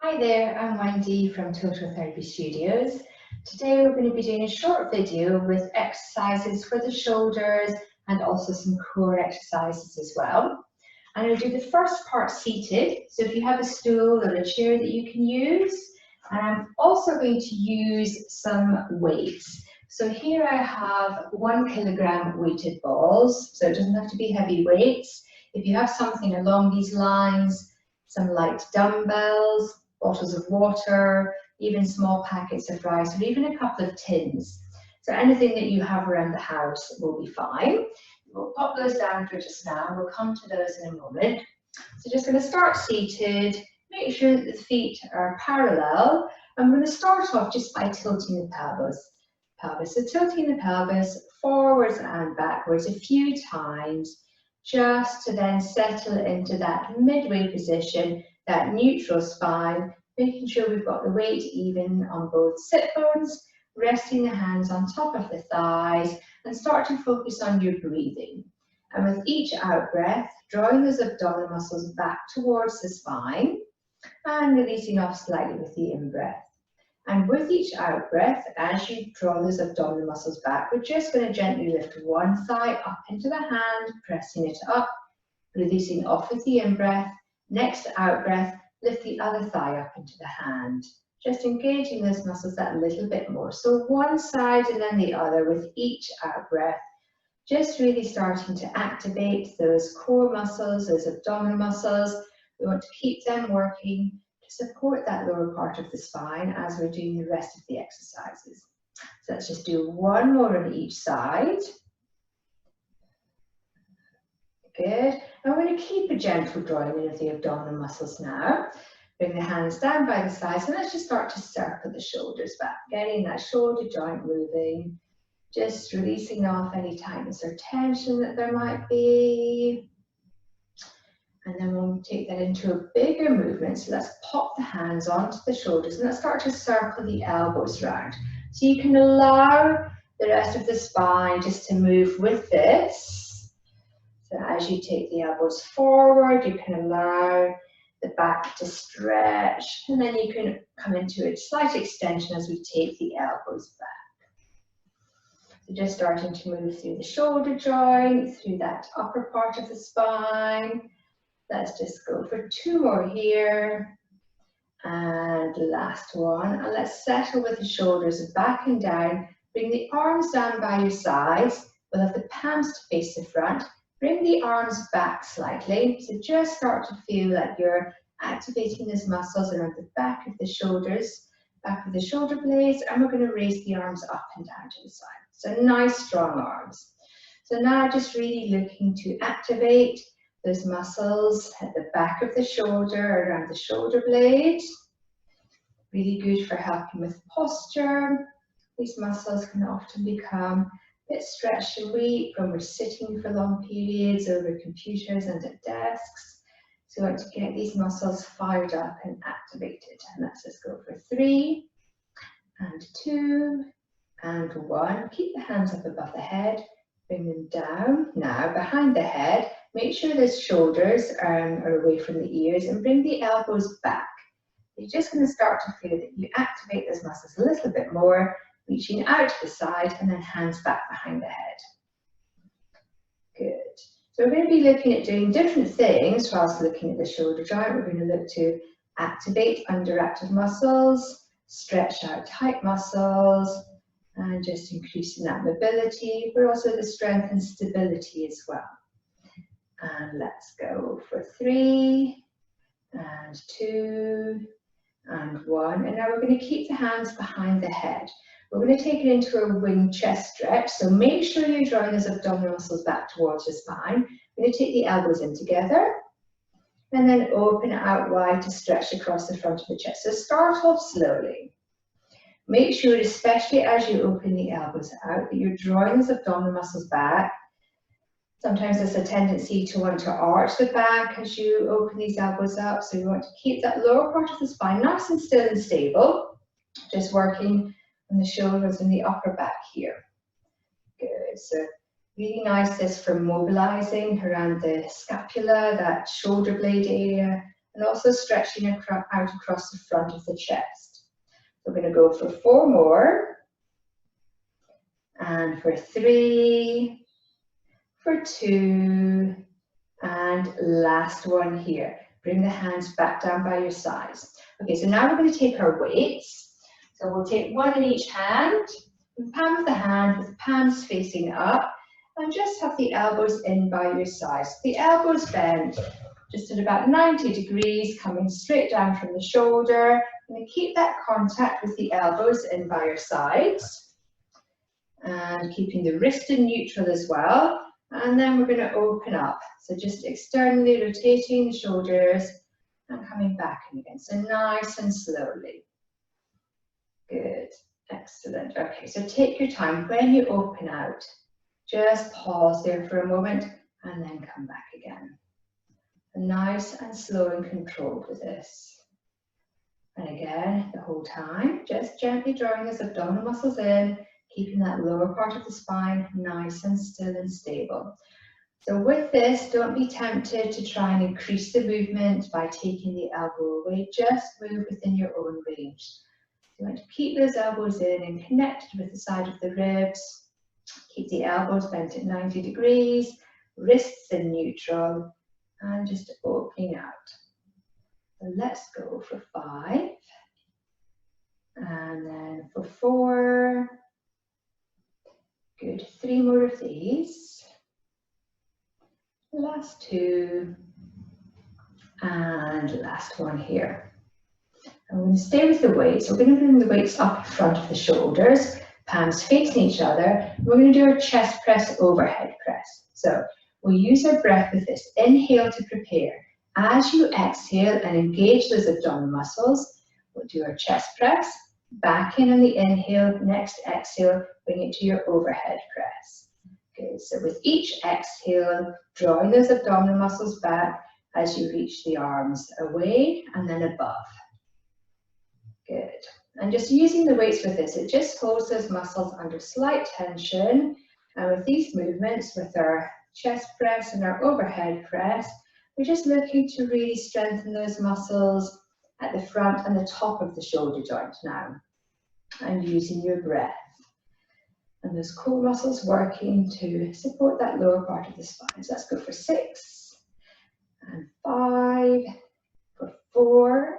Hi there, I'm Wendy from Total Therapy Studios. Today we're going to be doing a short video with exercises for the shoulders and also some core exercises as well. And I'll do the first part seated, so if you have a stool or a chair that you can use. And I'm also going to use some weights. So here I have 1 kilogram weighted balls, so it doesn't have to be heavy weights. If you have something along these lines, some light dumbbells, bottles of water, even small packets of rice, or even a couple of tins. So anything that you have around the house will be fine. We'll pop those down for just now. We'll come to those in a moment. So just going to start seated. Make sure that the feet are parallel. I'm going to start off just by tilting the pelvis. So tilting the pelvis forwards and backwards a few times, just to then settle into that midway position, that neutral spine, making sure we've got the weight even on both sit bones, resting the hands on top of the thighs, and start to focus on your breathing. And with each out breath, drawing those abdominal muscles back towards the spine and releasing off slightly with the in-breath. And with each out breath, as you draw those abdominal muscles back, we're just going to gently lift one thigh up into the hand, pressing it up, releasing off with the in-breath. Next out breath, lift the other thigh up into the hand, just engaging those muscles that little bit more. So one side and then the other with each out breath, just really starting to activate those core muscles, those abdominal muscles. We want to keep them working to support that lower part of the spine as we're doing the rest of the exercises. So let's just do one more on each side. Good. And we're going to keep a gentle drawing in of the abdominal muscles now. Bring the hands down by the sides and let's just start to circle the shoulders back, getting that shoulder joint moving, just releasing off any tightness or tension that there might be. And then we'll take that into a bigger movement. So let's pop the hands onto the shoulders and let's start to circle the elbows round. So you can allow the rest of the spine just to move with this. So as you take the elbows forward, you can allow the back to stretch, and then you can come into a slight extension as we take the elbows back. So just starting to move through the shoulder joint, through that upper part of the spine. Let's just go for 2 more here. And last one. And let's settle with the shoulders back and down. Bring the arms down by your sides. We'll have the palms to face the front. Bring the arms back slightly, so just start to feel like you're activating those muscles around the back of the shoulders, back of the shoulder blades, and we're going to raise the arms up and down to the side. So nice strong arms. So now just really looking to activate those muscles at the back of the shoulder, around the shoulder blade. Really good for helping with posture. These muscles can often become bit stretched and weak when we're sitting for long periods over computers and at desks. So we want to get these muscles fired up and activated. And let's just go for 3 and 2 and 1. Keep the hands up above the head, bring them down. Now behind the head, make sure the shoulders are away from the ears and bring the elbows back. You're just going to start to feel that you activate those muscles a little bit more, reaching out to the side and then hands back behind the head. Good. So we're going to be looking at doing different things whilst looking at the shoulder joint. We're going to look to activate underactive muscles, stretch out tight muscles, and just increasing that mobility, but also the strength and stability as well. And let's go for 3 and 2 and 1. And now we're going to keep the hands behind the head. We're going to take it into a wing chest stretch, so make sure you're drawing those abdominal muscles back towards the spine. We're going to take the elbows in together and then open out wide to stretch across the front of the chest. So start off slowly. Make sure, especially as you open the elbows out, that you're drawing those abdominal muscles back. Sometimes there's a tendency to want to arch the back as you open these elbows up, so you want to keep that lower part of the spine nice and still and stable, just working on the shoulders and the upper back here. Good. So really nice this for mobilizing around the scapula, that shoulder blade area, and also stretching out across the front of the chest. We're going to go for 4 more, and for 3, for 2, and last one here. Bring the hands back down by your sides. Okay, so now we're going to take our weights. So we'll take one in each hand, the palm of the hand with the palms facing up, and just have the elbows in by your sides. The elbows bent just at about 90 degrees, coming straight down from the shoulder. And keep that contact with the elbows in by your sides. And keeping the wrist in neutral as well. And then we're going to open up. So just externally rotating the shoulders and coming back in again. So nice and slowly. Good. Excellent. Okay, so take your time. When you open out, just pause there for a moment and then come back again. Nice and slow and controlled with this. And again, the whole time, just gently drawing those abdominal muscles in, keeping that lower part of the spine nice and still and stable. So with this, don't be tempted to try and increase the movement by taking the elbow away. Just move within your own range. You want to keep those elbows in and connected with the side of the ribs. Keep the elbows bent at 90 degrees, wrists in neutral, and just opening out. So let's go for 5, and then for 4. Good, 3 more of these. Last 2, and last one here. I'm going to stay with the weights. We're going to bring the weights up in front of the shoulders, palms facing each other. We're going to do our chest press, overhead press. So we'll use our breath with this. Inhale to prepare. As you exhale and engage those abdominal muscles, we'll do our chest press. Back in on the inhale, next exhale, bring it to your overhead press. Good, so with each exhale, drawing those abdominal muscles back as you reach the arms away and then above. Good, and just using the weights with this, it just holds those muscles under slight tension. And with these movements, with our chest press and our overhead press, we're just looking to really strengthen those muscles at the front and the top of the shoulder joint now, and using your breath. And those core muscles working to support that lower part of the spine. So let's go for 6, and 5, for 4,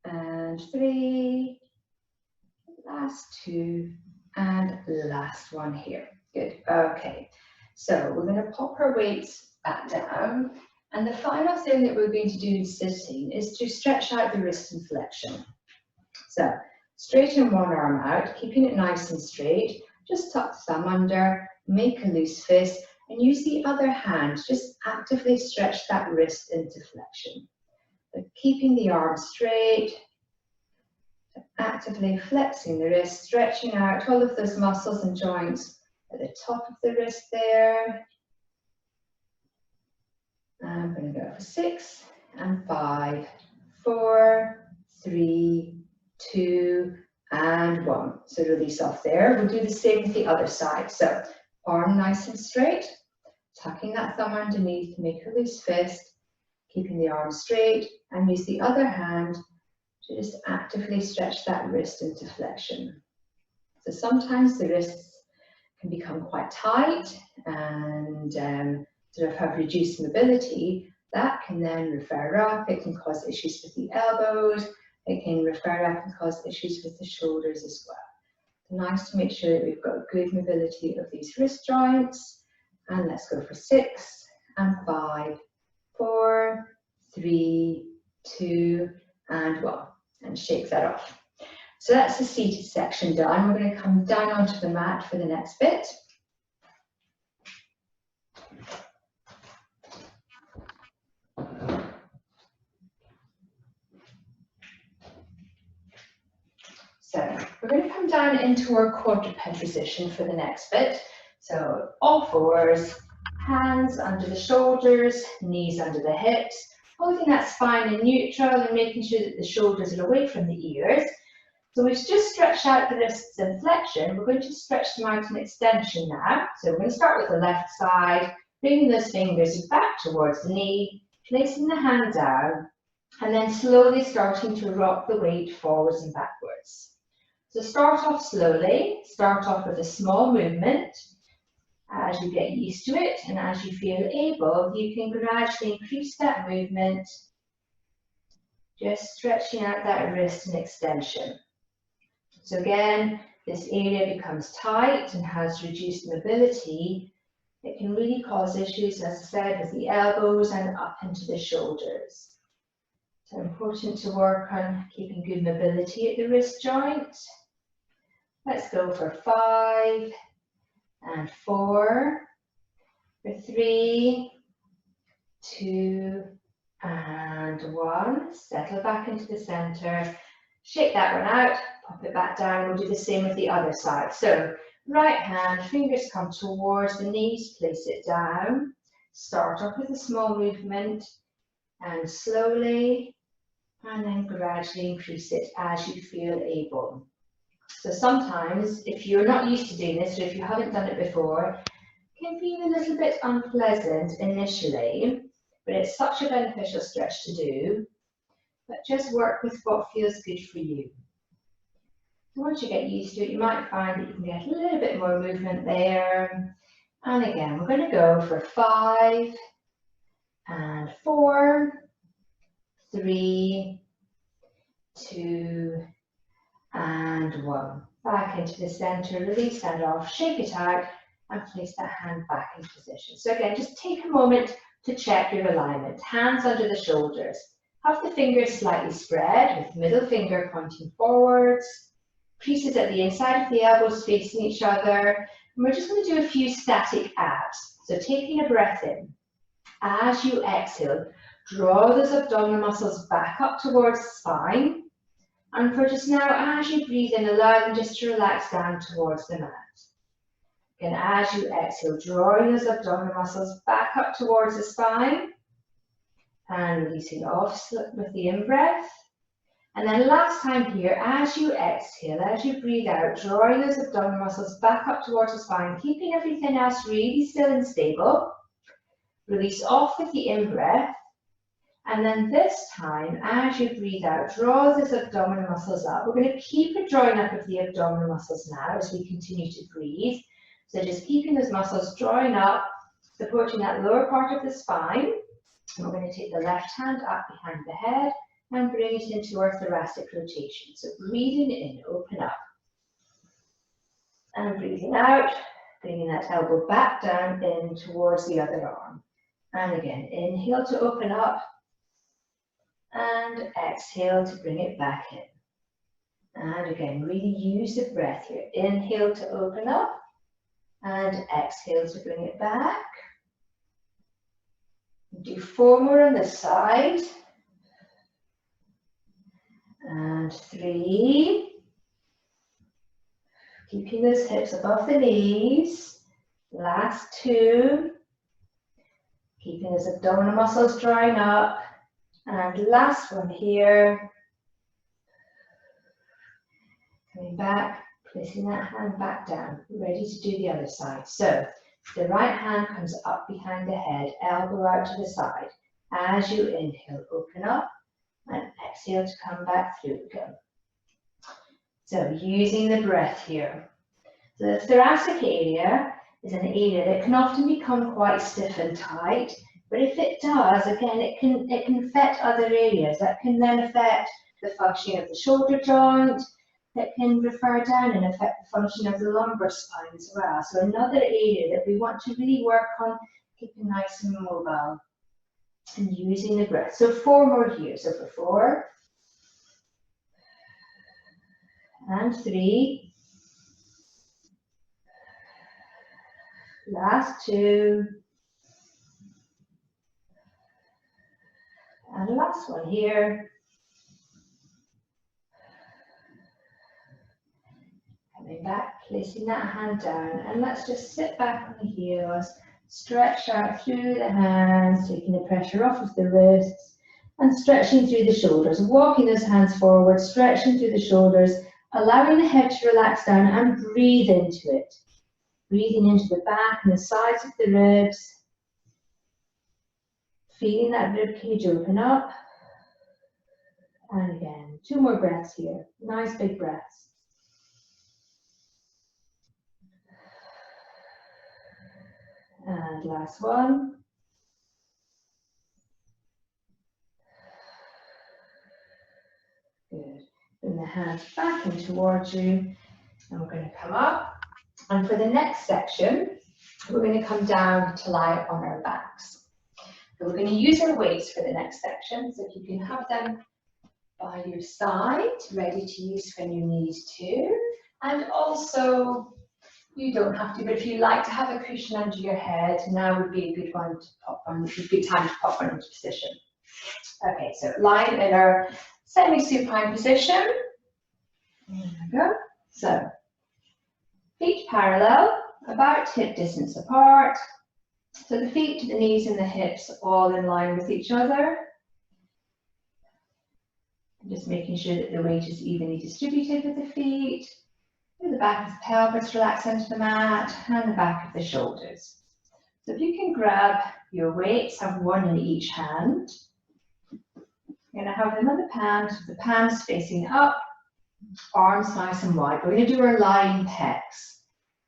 and 3, last 2, and last one here. Good, okay. So we're going to pop our weights back down. And the final thing that we're going to do in sitting is to stretch out the wrist and flexion. So straighten one arm out, keeping it nice and straight. Just tuck the thumb under, make a loose fist, and use the other hand. Just actively stretch that wrist into flexion. So keeping the arm straight, actively flexing the wrist, stretching out all of those muscles and joints at the top of the wrist there. I'm going to go for 6, and 5, 4, 3, 2, and 1. So release off there. We'll do the same with the other side. So arm nice and straight, tucking that thumb underneath, make a loose fist, keeping the arm straight, and use the other hand to just actively stretch that wrist into flexion. So sometimes the wrists can become quite tight and sort of have reduced mobility. That can then refer up. It can cause issues with the elbows. It can refer up and cause issues with the shoulders as well. Nice to make sure that we've got good mobility of these wrist joints. And let's go for 6, and 5, 4, 3, 2, and 1. And shake that off. So that's the seated section done. We're going to come down onto the mat for the next bit. So we're going to come down into our quadruped position for the next bit. So all fours, hands under the shoulders, knees under the hips, holding that spine in neutral and making sure that the shoulders are away from the ears. So we've just stretched out the wrists in flexion. We're going to stretch them out in extension now. So we're going to start with the left side, bringing those fingers back towards the knee, placing the hand down, And then slowly starting to rock the weight forwards and backwards. So start off slowly, start off with a small movement. As you get used to it and as you feel able, you can gradually increase that movement, just stretching out that wrist and extension. So again, this area becomes tight and has reduced mobility. It can really cause issues, as I said, with the elbows and up into the shoulders. So important to work on keeping good mobility at the wrist joint. Let's go for 5 and 4, for 3, 2 and 1. Settle back into the center. Shake that one out, pop it back down. We'll do the same with the other side. So right hand, fingers come towards the knees, place it down. Start off with a small movement and slowly and then gradually increase it as you feel able. So sometimes if you're not used to doing this or if you haven't done it before, it can feel a little bit unpleasant initially, but it's such a beneficial stretch to do. But just work with what feels good for you. So once you get used to it, you might find that you can get a little bit more movement there. And again, we're going to go for 5 and 4, 3, 2 and 1. Back into the center, release that off, shake it out and place that hand back in position. So again, just take a moment to check your alignment. Hands under the shoulders. Have the fingers slightly spread with middle finger pointing forwards. Creases at the inside of the elbows facing each other. And we're just going to do a few static abs. So taking a breath in. As you exhale, draw those abdominal muscles back up towards the spine. And for just now, as you breathe in, allow them just to relax down towards the mat. Again, as you exhale, drawing those abdominal muscles back up towards the spine. And releasing off with the in-breath. And then last time here, as you exhale, as you breathe out, drawing those abdominal muscles back up towards the spine, keeping everything else really still and stable. Release off with the in-breath. And then this time, as you breathe out, draw those abdominal muscles up. We're going to keep a drawing up of the abdominal muscles now as we continue to breathe. So just keeping those muscles drawing up, supporting that lower part of the spine. And we're going to take the left hand up behind the head and bring it into our thoracic rotation. So breathing in, open up. And breathing out, bringing that elbow back down in towards the other arm. And again, inhale to open up. And exhale to bring it back in. And again, really use the breath here. Inhale to open up. And exhale to bring it back. Do 4 more on this side. And 3. Keeping those hips above the knees. Last 2. Keeping those abdominal muscles drawing up. And last one here. Coming back, placing that hand back down. Ready to do the other side. So the right hand comes up behind the head, elbow out to the side. As you inhale, open up and exhale to come back through again. So using the breath here. So the thoracic area is an area that can often become quite stiff and tight, but if it does, again, it can affect other areas. That can then affect the functioning of the shoulder joint. That can refer down and affect the function of the lumbar spine as well. So another area that we want to really work on, keeping nice and mobile and using the breath. So 4 more here. So for 4 and 3, last 2, and last one here. Coming back, placing that hand down, and let's just sit back on the heels, stretch out through the hands, taking the pressure off of the wrists, and stretching through the shoulders, walking those hands forward, stretching through the shoulders, allowing the head to relax down and breathe into it. Breathing into the back and the sides of the ribs, feeling that rib cage open up, And again, 2 more breaths here. Nice big breaths. And last one. Good. Bring the hands back in towards you. And we're going to come up. And for the next section, we're going to come down to lie on our backs. So we're going to use our weights for the next section. So if you can have them by your side, ready to use when you need to. And also, you don't have to, but if you like to have a cushion under your head, now would be a good one to pop on, a good time to pop one into position. Okay, so lying in our semi-supine position. There we go. So, feet parallel, about hip distance apart. So the feet to the knees and the hips all in line with each other. Just making sure that the weight is evenly distributed with the feet. The back of the pelvis relax into the mat and the back of the shoulders. So if you can grab your weights, have one in each hand. You're going to have them on the palms facing up, arms nice and wide. We're going to do our lying pecs.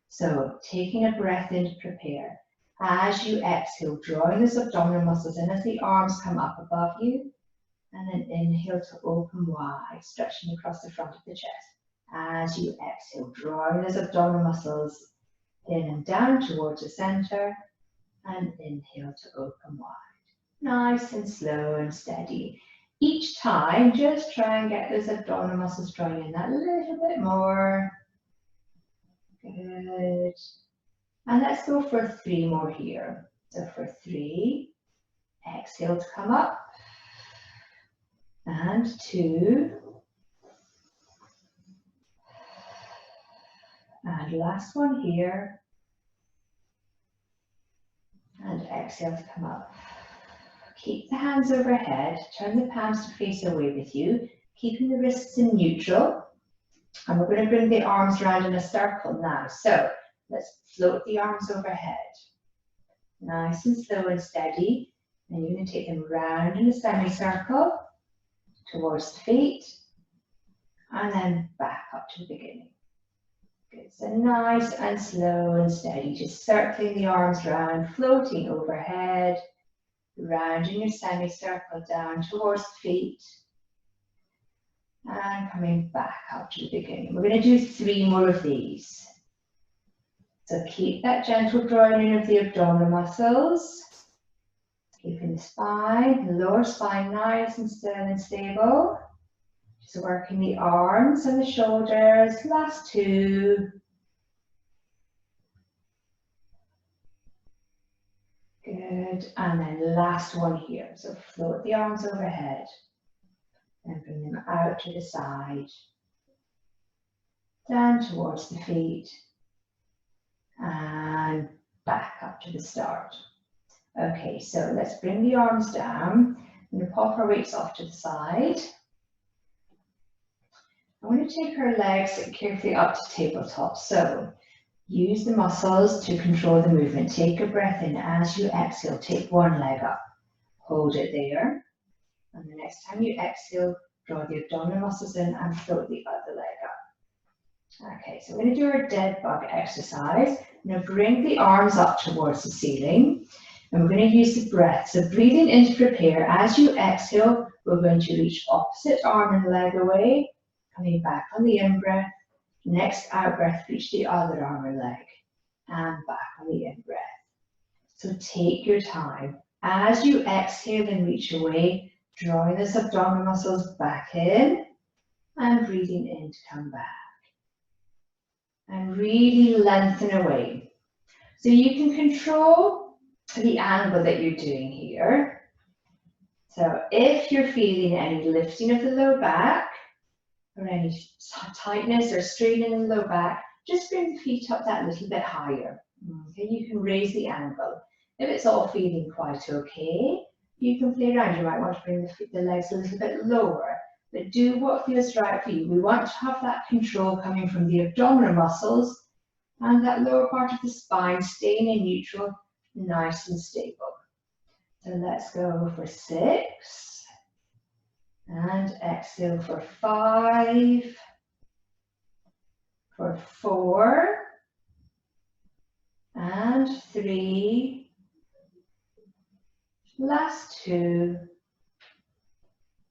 So taking a breath in to prepare. As you exhale, drawing those abdominal muscles in as the arms come up above you. And then inhale to open wide, stretching across the front of the chest. As you exhale, drawing those abdominal muscles in and down towards the center. And inhale to open wide. Nice and slow and steady. Each time, just try and get those abdominal muscles drawing in that little bit more. Good. And let's go for 3 more here. So for 3, exhale to come up. And 2. And last one here. And exhale to come up. Keep the hands overhead. Turn the palms to face away with you, keeping the wrists in neutral. And we're going to bring the arms around in a circle now. So let's float the arms overhead. Nice and slow and steady. And you're going to take them round in a semicircle towards the feet. And then back up to the beginning. Good. So nice and slow and steady. Just circling the arms round, floating overhead. Rounding your semicircle down towards the feet. And coming back up to the beginning. We're going to do 3 more of these. So keep that gentle drawing in of the abdominal muscles. Keeping the spine, the lower spine nice and still and stable. Just working the arms and the shoulders. Last 2. Good. And then last one here. So float the arms overhead. And bring them out to the side. Down towards the feet. And back up to the start. Okay, so let's bring the arms down. I'm going to pop our weights off to the side. I'm going to take our legs carefully up to tabletop. So use the muscles to control the movement. Take a breath in. As you exhale, take one leg up. Hold it there. And the next time you exhale, draw the abdominal muscles in and float the other leg up. Okay, so we're going to do our dead bug exercise. Now bring the arms up towards the ceiling. And we're going to use the breath. So breathing in to prepare. As you exhale, we're going to reach opposite arm and leg away. Coming back on the in-breath. Next out-breath, reach the other arm or leg. And back on the in-breath. So take your time. As you exhale and reach away, drawing those abdominal muscles back in. And breathing in to come back. And really lengthen away. So you can control the angle that you're doing here. So if you're feeling any lifting of the low back, or any tightness or strain in the low back, just bring the feet up that little bit higher. Okay, you can raise the angle. If it's all feeling quite okay, you can play around. You might want to bring the legs a little bit lower, but do what feels right for you. We want to have that control coming from the abdominal muscles and that lower part of the spine staying in neutral, nice and stable. So let's go for 6 and and exhale for 5, for 4, and 3, last 2,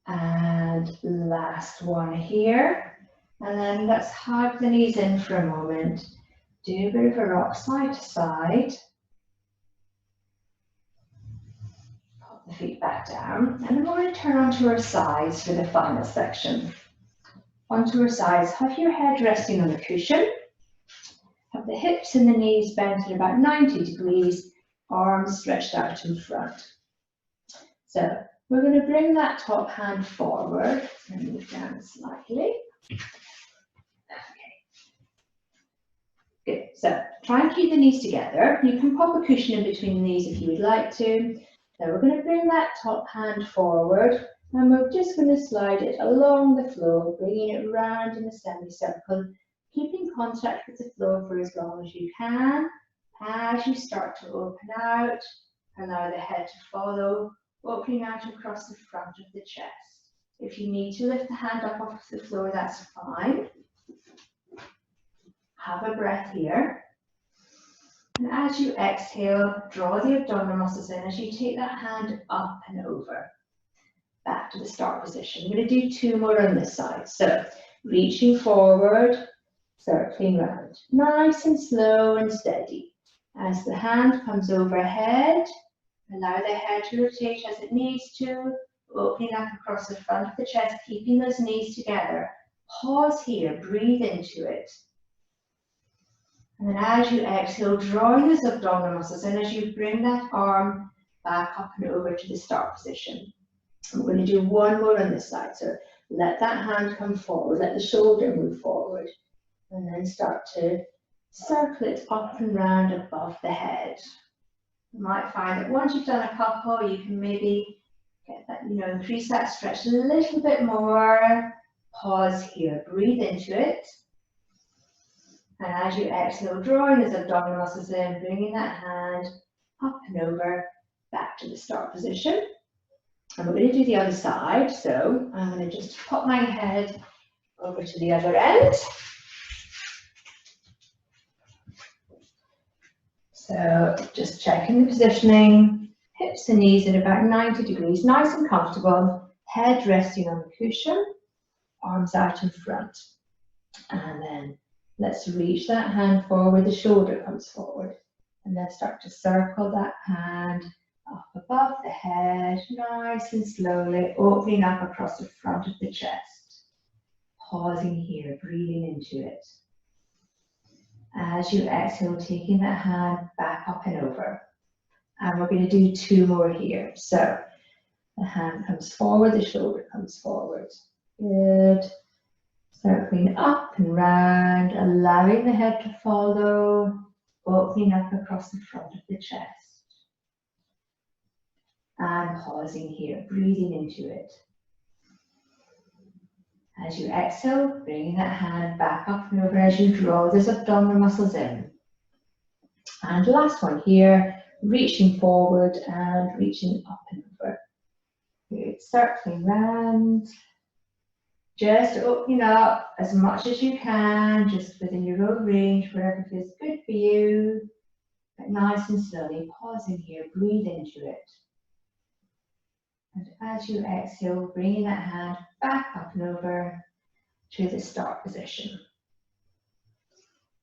and last 1 here. And then let's hug the knees in for a moment. Do a bit of a rock side to side. Pop the feet back down. And then we're going to turn onto our sides for the final section. Onto our sides, have your head resting on the cushion. Have the hips and the knees bent at about 90 degrees, arms stretched out in front. So we're going to bring that top hand forward and move down slightly. Good, so try and keep the knees together. You can pop a cushion in between the knees if you would like to. Now we're going to bring that top hand forward and we're just going to slide it along the floor, bringing it round in a semicircle, keeping contact with the floor for as long as you can. As you start to open out, allow the head to follow, opening out across the front of the chest. If you need to lift the hand up off the floor, that's fine. Have a breath here. And as you exhale, draw the abdominal muscles in as you take that hand up and over. Back to the start position. I'm going to do 2 more on this side. So reaching forward, circling round. Nice and slow and steady. As the hand comes overhead, allow the head to rotate as it needs to, opening up across the front of the chest, keeping those knees together. Pause here, breathe into it. And then as you exhale, drawing those abdominal muscles in as you bring that arm back up and over to the start position. I'm going to do 1 more on this side. So let that hand come forward, let the shoulder move forward, and then start to circle it up and round above the head. You might find that once you've done a couple, you can maybe get that, increase that stretch a little bit more. Pause here, breathe into it. And as you exhale, drawing those abdominal muscles in, bringing that hand up and over, back to the start position. And we're going to do the other side. So I'm going to just pop my head over to the other end. So just checking the positioning, hips and knees at about 90 degrees, nice and comfortable, head resting on the cushion, arms out in front. And then let's reach that hand forward, the shoulder comes forward. And then start to circle that hand up above the head, nice and slowly, opening up across the front of the chest. Pausing here, breathing into it. As you exhale, taking that hand back up and over. And we're going to do 2 more here. So the hand comes forward, the shoulder comes forward. Good. Circling up and round, allowing the head to follow, opening up across the front of the chest. And pausing here, breathing into it. As you exhale, bringing that hand back up and over as you draw those abdominal muscles in. And last one here, reaching forward and reaching up and over. Good, circling round. Just opening up as much as you can, just within your own range, wherever feels good for you. But nice and slowly, pausing here, breathe into it. And as you exhale, bringing that hand back up and over to the start position.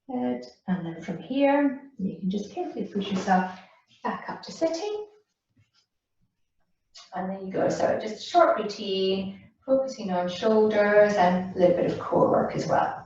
Good. And then from here, you can just carefully push yourself back up to sitting. And there you go. So just a short routine, focusing on shoulders and a little bit of core work as well.